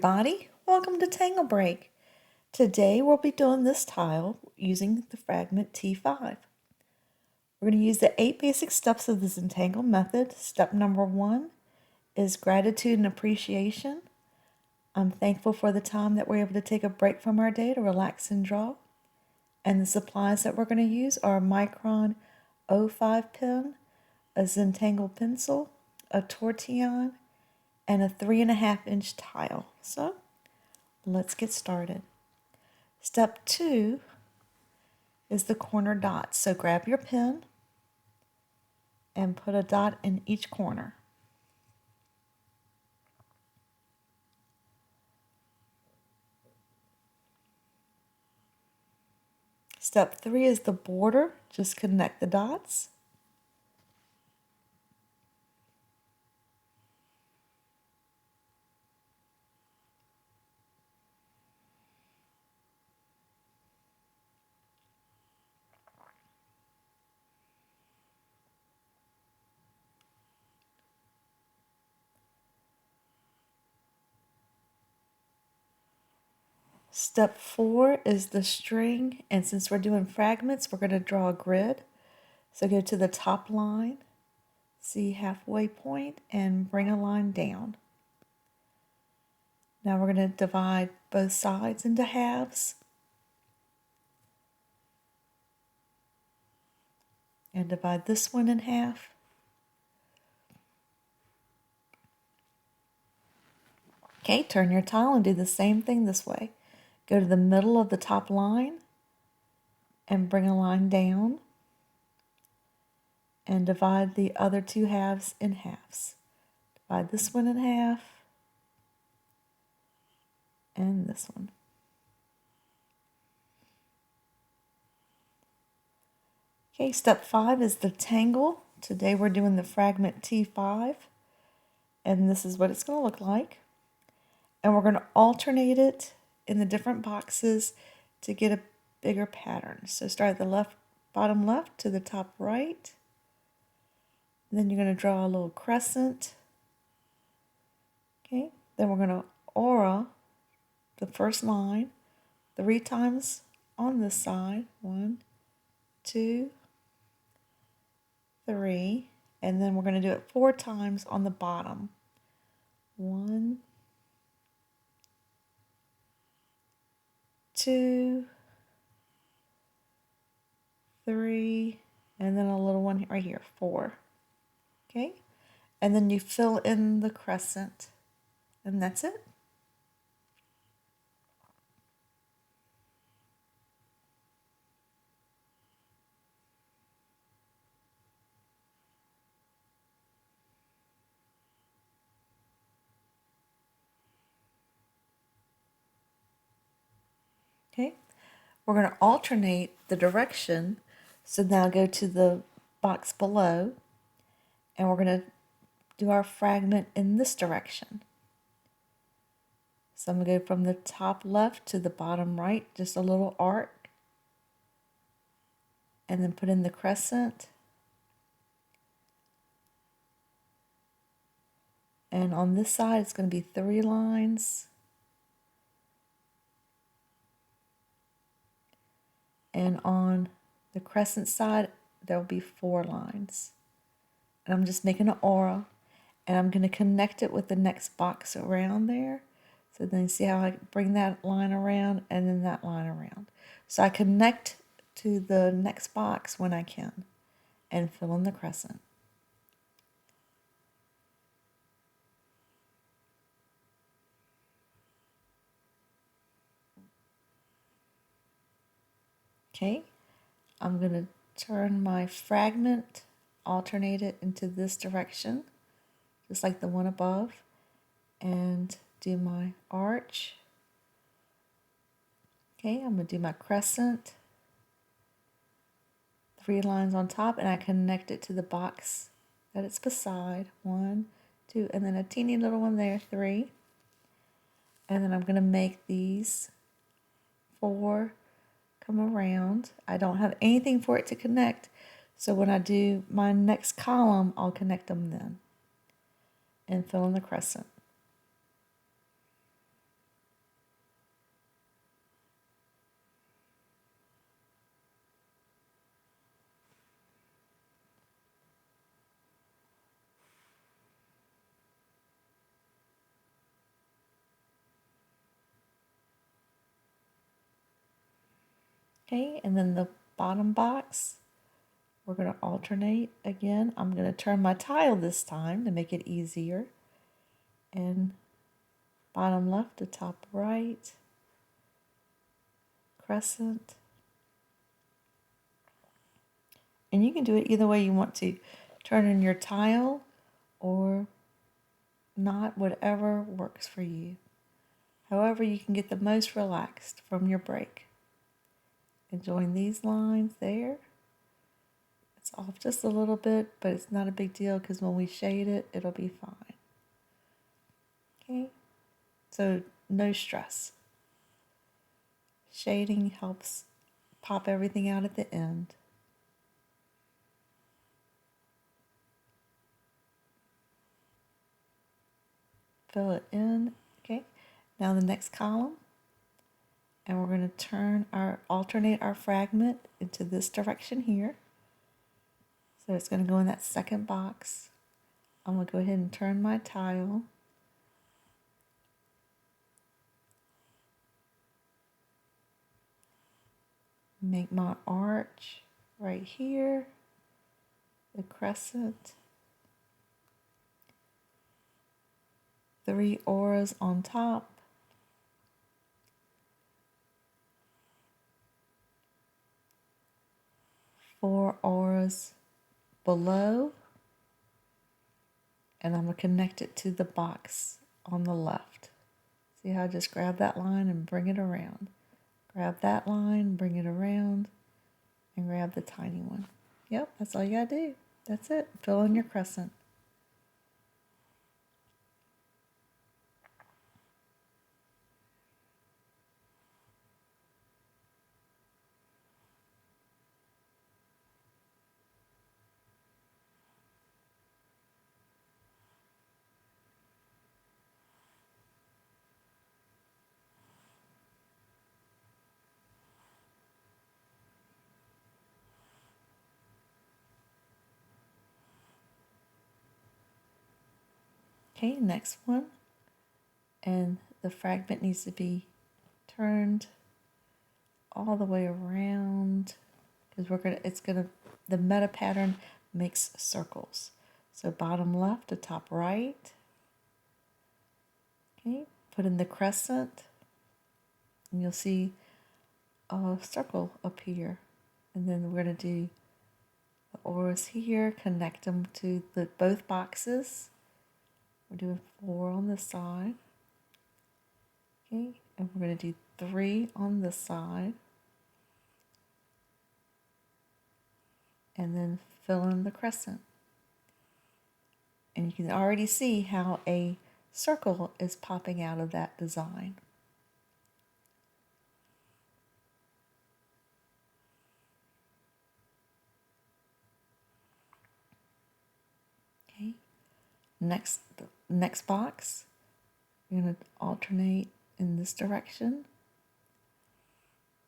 everybody, welcome to Tangle Break. Today we'll be doing this tile using the fragment T5. We're going to use the 8 basic steps of the Zentangle method. Step number 1 is gratitude and appreciation. I'm thankful for the time that we're able to take a break from our day to relax and draw. And the supplies that we're going to use are a Micron 05 pen, a Zentangle pencil, a tortillon, and a 3.5-inch tile. So let's get started. Step 2 is the corner dots. So grab your pen and put a dot in each corner. Step 3 is the border. Just connect the dots. Step 4 is the string, and since we're doing fragments, we're going to draw a grid. So go to the top line, see halfway point, and bring a line down. Now we're going to divide both sides into halves. And divide this one in half. Okay, turn your tile and do the same thing this way. Go to the middle of the top line and bring a line down and divide the other two halves in halves. Divide this one in half and this one. Okay, step 5 is the tangle. Today we're doing the fragment T5, and this is what it's going to look like. And we're going to alternate it in the different boxes to get a bigger pattern. So start at the left, bottom left to the top right. Then you're going to draw a little crescent. Okay, then we're going to aura the first line 3 times on this side. 1, 2, 3. And then we're going to do it 4 times on the bottom. 1, 2, 3, and then a little one right here, 4. Okay, and then you fill in the crescent, and that's it. Okay, we're going to alternate the direction. So now go to the box below, and we're going to do our fragment in this direction. So I'm going to go from the top left to the bottom right, just a little arc, and then put in the crescent. And on this side, it's going to be 3 lines. And on the crescent side, there will be 4 lines. And I'm just making an aura, and I'm going to connect it with the next box around there. So then you see how I bring that line around and then that line around. So I connect to the next box when I can and fill in the crescent. Okay, I'm going to turn my fragment, alternate it into this direction, just like the one above, and do my arch. Okay, I'm going to do my crescent, 3 lines on top, and I connect it to the box that it's beside. 1, 2, and then a teeny little one there, 3. And then I'm going to make these 4 come around. I don't have anything for it to connect, so when I do my next column, I'll connect them then and fill in the crescent. Okay, and then the bottom box, we're going to alternate again. I'm going to turn my tile this time to make it easier. And bottom left to top right, crescent. And you can do it either way you want to. Turn in your tile or not, whatever works for you. However, you can get the most relaxed from your break. And join these lines there. It's off just a little bit, but it's not a big deal because when we shade it, it'll be fine. Okay, so no stress. Shading helps pop everything out at the end. Fill it in. Okay, now the next column, and we're going to alternate our fragment into this direction here. So it's going to go in that second box. I'm going to go ahead and turn my tile. Make my arch right here, the crescent, 3 auras on top, 4 auras below, and I'm going to connect it to the box on the left. See how I just grab that line and bring it around. Grab that line, bring it around, and grab the tiny one. Yep, that's all you gotta do. That's it. Fill in your crescent. Okay, next one. And the fragment needs to be turned all the way around because the meta pattern makes circles. So bottom left to top right. Okay, put in the crescent and you'll see a circle up here. And then we're going to do the auras here, connect them to both boxes. We're doing 4 on this side. Okay, and we're going to do 3 on this side. And then fill in the crescent. And you can already see how a circle is popping out of that design. Okay, next box, you're going to alternate in this direction.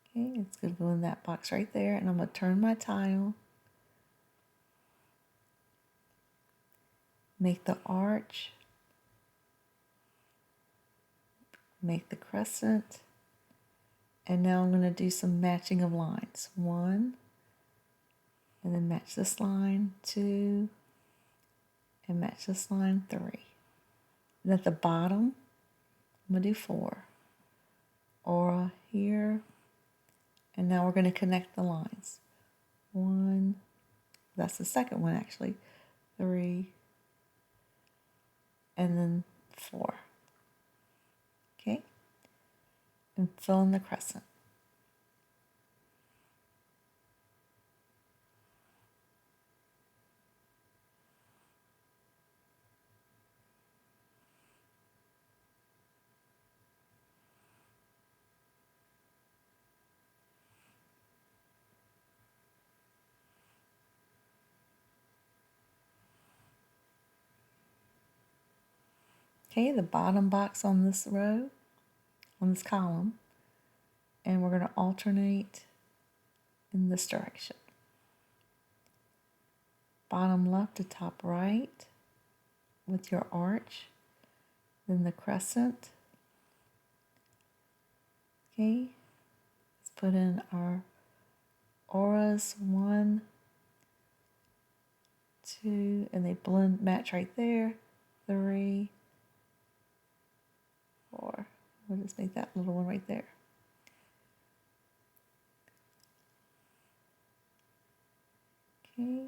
Okay, it's going to go in that box right there, and I'm going to turn my tile, make the arch, make the crescent, and now I'm going to do some matching of lines. 1, and then match this line, 2, and match this line, 3. And at the bottom, I'm going to do 4. Aura here, and now we're going to connect the lines. 1, that's the second one actually, 3, and then 4. Okay, and fill in the crescent. Okay, the bottom box on this row, on this column, and we're going to alternate in this direction. Bottom left to top right with your arch, then the crescent. Okay, let's put in our auras, 1, 2, and they blend, match right there, 3, 4. We'll just make that little one right there. Okay.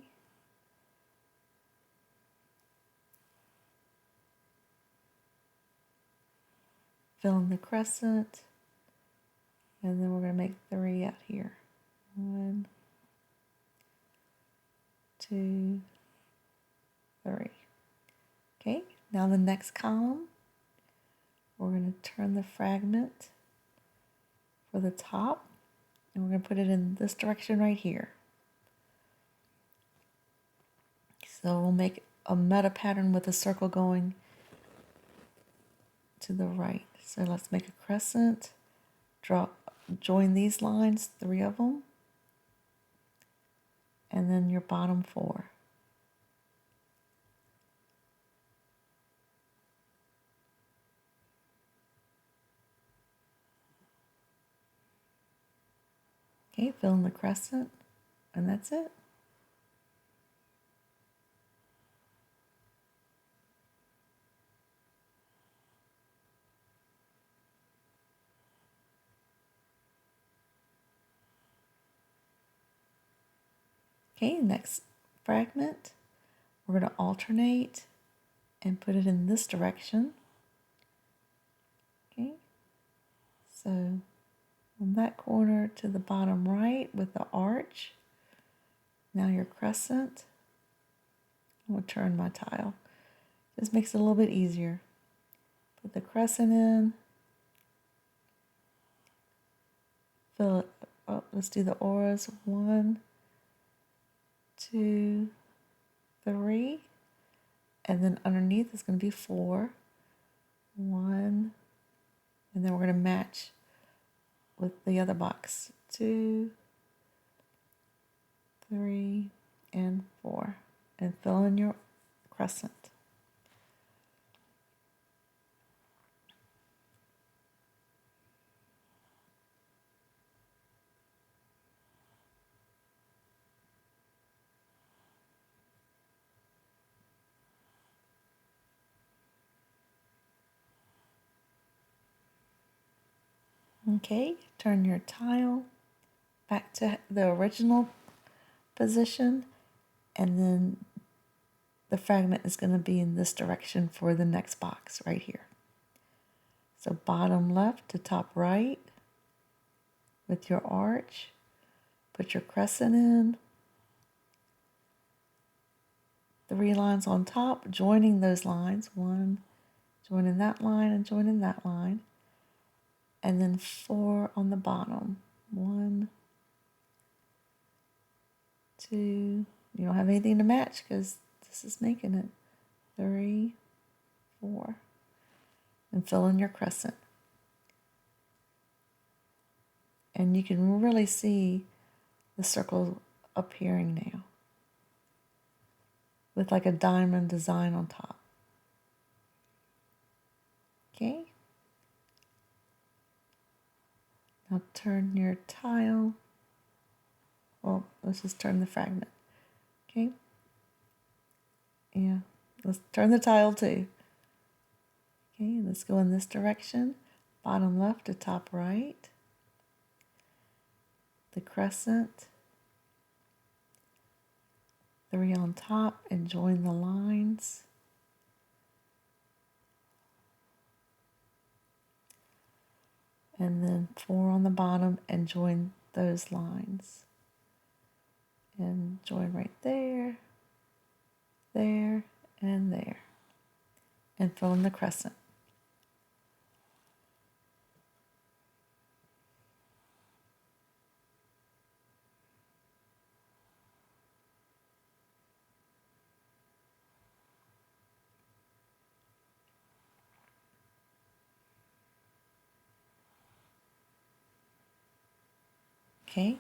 Fill in the crescent, and then we're going to make 3 out here. 1, 2, 3. Okay, now the next column, we're going to turn the fragment for the top, and we're going to put it in this direction right here. So we'll make a meta pattern with a circle going to the right. So let's make a crescent, join these lines, 3 of them, and then your bottom 4. Okay, fill in the crescent, and that's it. Okay, next fragment, we're going to alternate and put it in this direction. Okay, so from that corner to the bottom right with the arch. Now your crescent. I'm going to turn my tile. This makes it a little bit easier. Put the crescent in. Fill it up. Let's do the auras. 1, 2, 3. And then underneath is going to be 4. 1. And then we're going to match with the other box. 2, 3, and 4. And fill in your crescent. Okay, turn your tile back to the original position, and then the fragment is going to be in this direction for the next box right here. So bottom left to top right with your arch, put your crescent in, 3 lines on top, joining those lines, 1, joining that line and joining that line, and then 4 on the bottom, 1, 2, you don't have anything to match because this is making it, 3, 4, and fill in your crescent. And you can really see the circle appearing now with like a diamond design on top. Okay. Now turn your tile. Well, let's just turn the fragment. Okay. Yeah, let's turn the tile too. Okay, let's go in this direction. Bottom left to top right. The crescent. 3 on top and join the lines. And then 4 on the bottom and join those lines. And join right there, there, and there. And fill in the crescent. Okay,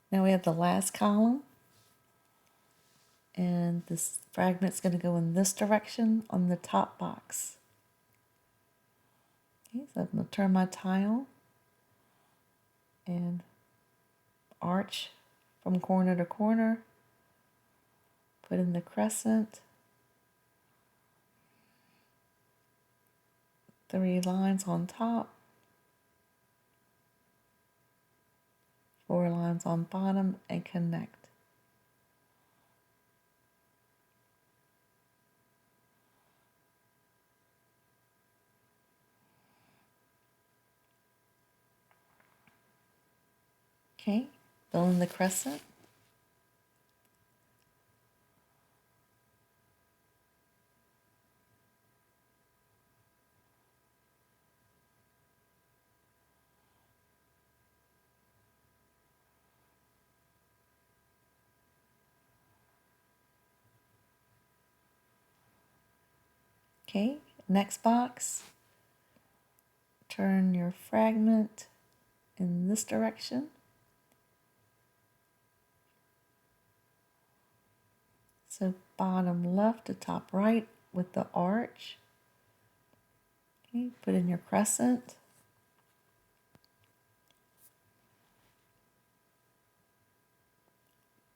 now we have the last column, and this fragment's going to go in this direction on the top box. Okay, so I'm going to turn my tile and arch from corner to corner, put in the crescent, 3 lines on top, 4 lines on bottom, and connect. Okay, fill in the crescent. Okay, next box, turn your fragment in this direction. So bottom left to top right with the arch. Okay, put in your crescent.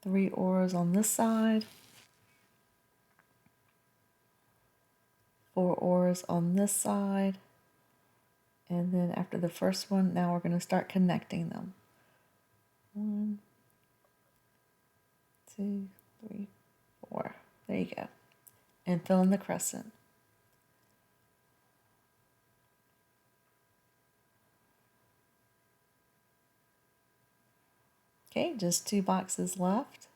Three oars on this side. 4 oars on this side. And then after the first one, now we're going to start connecting them. 1, 2, 3, 4. There you go. And fill in the crescent. Okay, just 2 boxes left.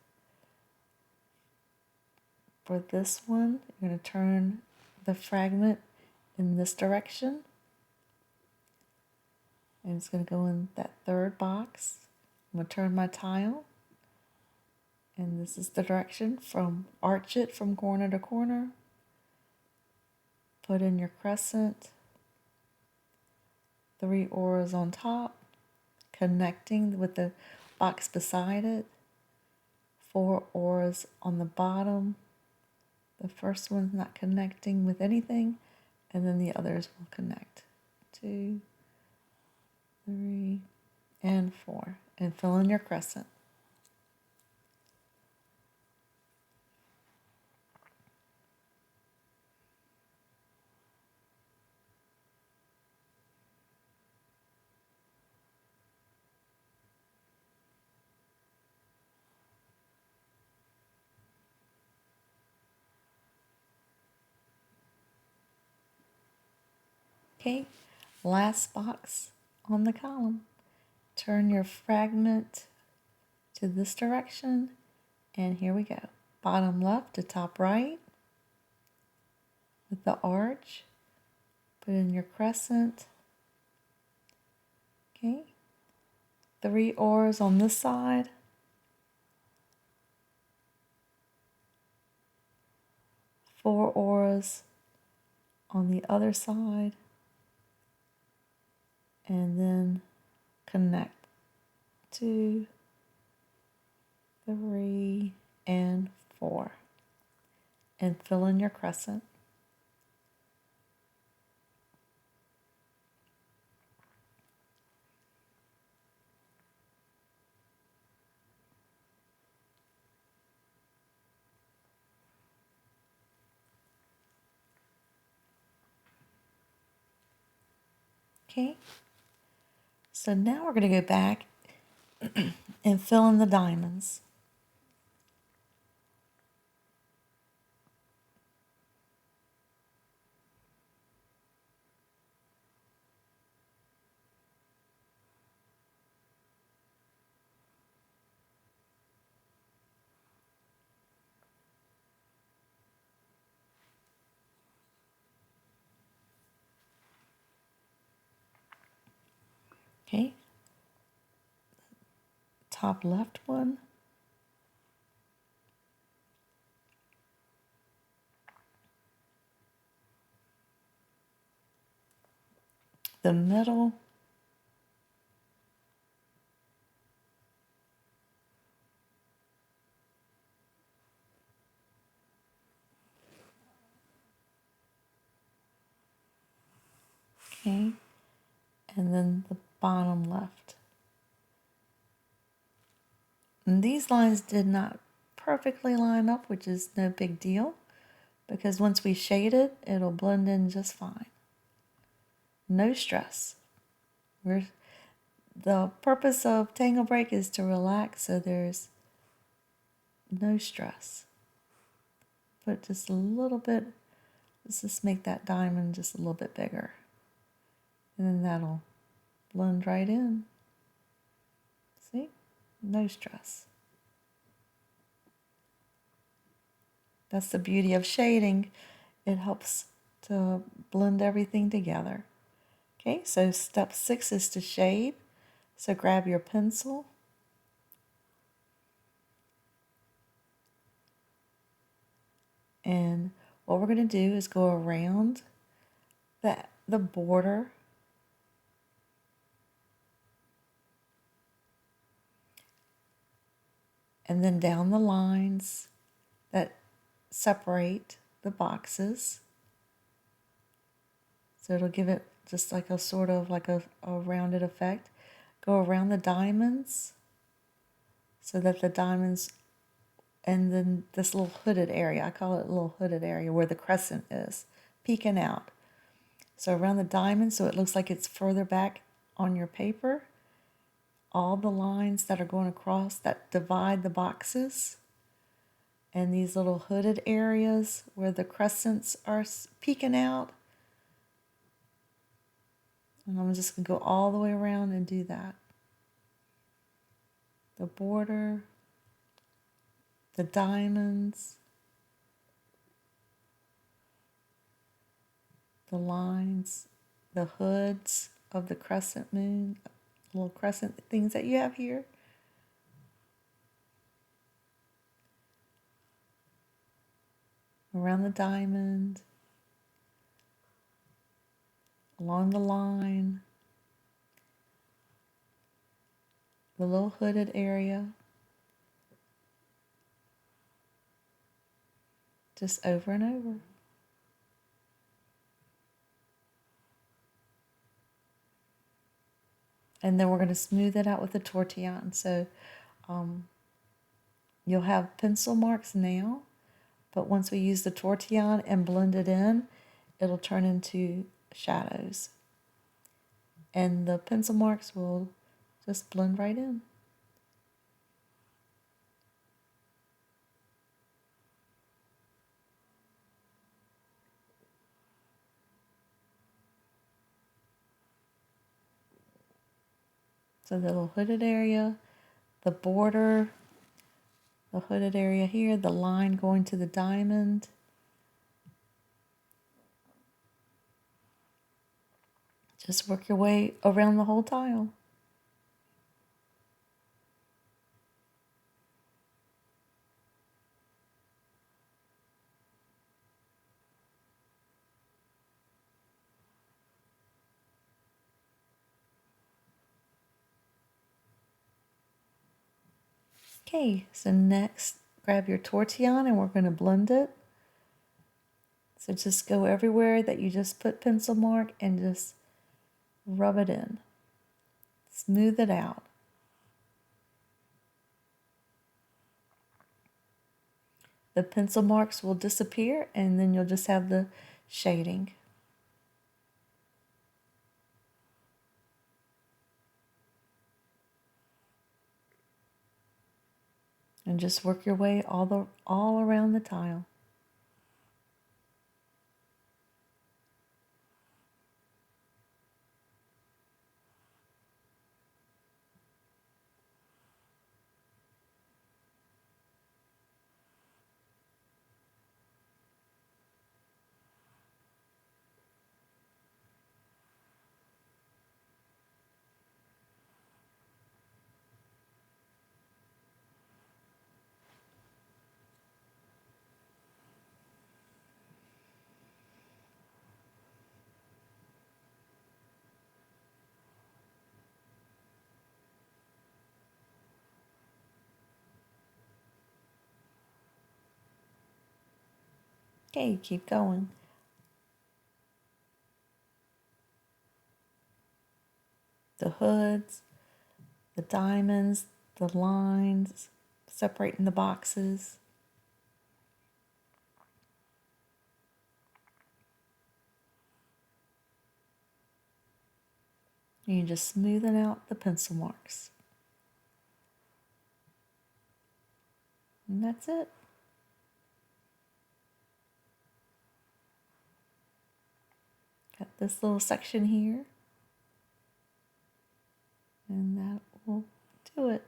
For this one, you're going to turn the fragment in this direction. And it's going to go in that 3rd box. I'm going to turn my tile. And this is the direction from arch it from corner to corner. Put in your crescent. 3 oars on top, connecting with the box beside it. 4 oars on the bottom. The first one's not connecting with anything, and then the others will connect. 2, 3, and 4. And fill in your crescent. Okay, last box on the column. Turn your fragment to this direction, and here we go. Bottom left to top right with the arch. Put in your crescent. Okay, 3 oars on this side. 4 oars on the other side. And then connect. 2, 3, and 4. And fill in your crescent. Okay, so now we're going to go back and fill in the diamonds. Okay, top left one. The middle. Okay, and then the bottom left. And these lines did not perfectly line up, which is no big deal, because once we shade it, it'll blend in just fine. No stress. The purpose of Tangle Break is to relax, so there's no stress. Put just a little bit, let's just make that diamond just a little bit bigger. And then that'll blend right in. See? No stress. That's the beauty of shading. It helps to blend everything together. Okay, so step 6 is to shade. So grab your pencil. And what we're going to do is go around the border. And then down the lines that separate the boxes. So it'll give it just like a sort of like a rounded effect. Go around the diamonds so that the diamonds, and then this little hooded area, I call it a little hooded area where the crescent is, peeking out. So around the diamond, so it looks like it's further back on your paper. All the lines that are going across that divide the boxes, and these little hooded areas where the crescents are peeking out. And I'm just going to go all the way around and do that. The border, the diamonds, the lines, the hoods of the crescent moon, little crescent things that you have here. Around the diamond, along the line, the little hooded area, just over and over. And then we're going to smooth it out with a tortillon. So you'll have pencil marks now, but once we use the tortillon and blend it in, it'll turn into shadows. And the pencil marks will just blend right in. So the little hooded area, the border, the hooded area here, the line going to the diamond. Just work your way around the whole tile. Okay, so next, grab your tortillon and we're going to blend it. So just go everywhere that you just put pencil mark and just rub it in. Smooth it out. The pencil marks will disappear and then you'll just have the shading. And just work your way all around the tile. Okay, keep going. The hoods, the diamonds, the lines, separating the boxes. You just smoothing out the pencil marks. And that's it. Got this little section here. And that will do it.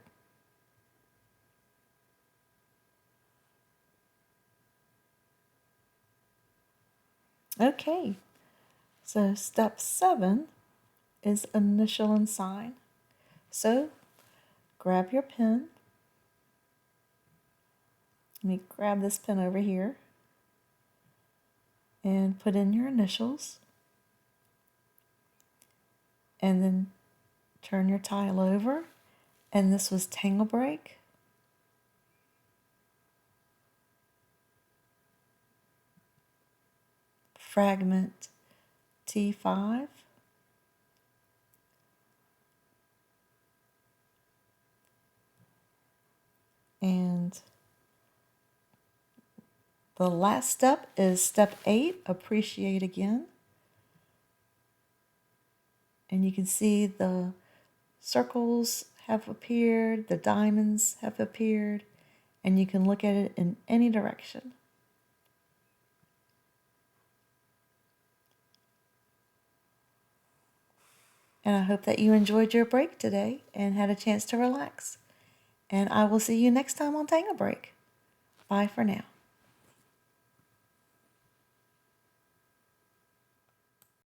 Okay, so step 7 is initial and sign. So grab your pen. Let me grab this pen over here and put in your initials. And then turn your tile over. And this was Tangle Break. Fragment T5. And the last step is step 8, appreciate again. And you can see the circles have appeared, the diamonds have appeared, and you can look at it in any direction. And I hope that you enjoyed your break today and had a chance to relax. And I will see you next time on Tangle Break. Bye for now.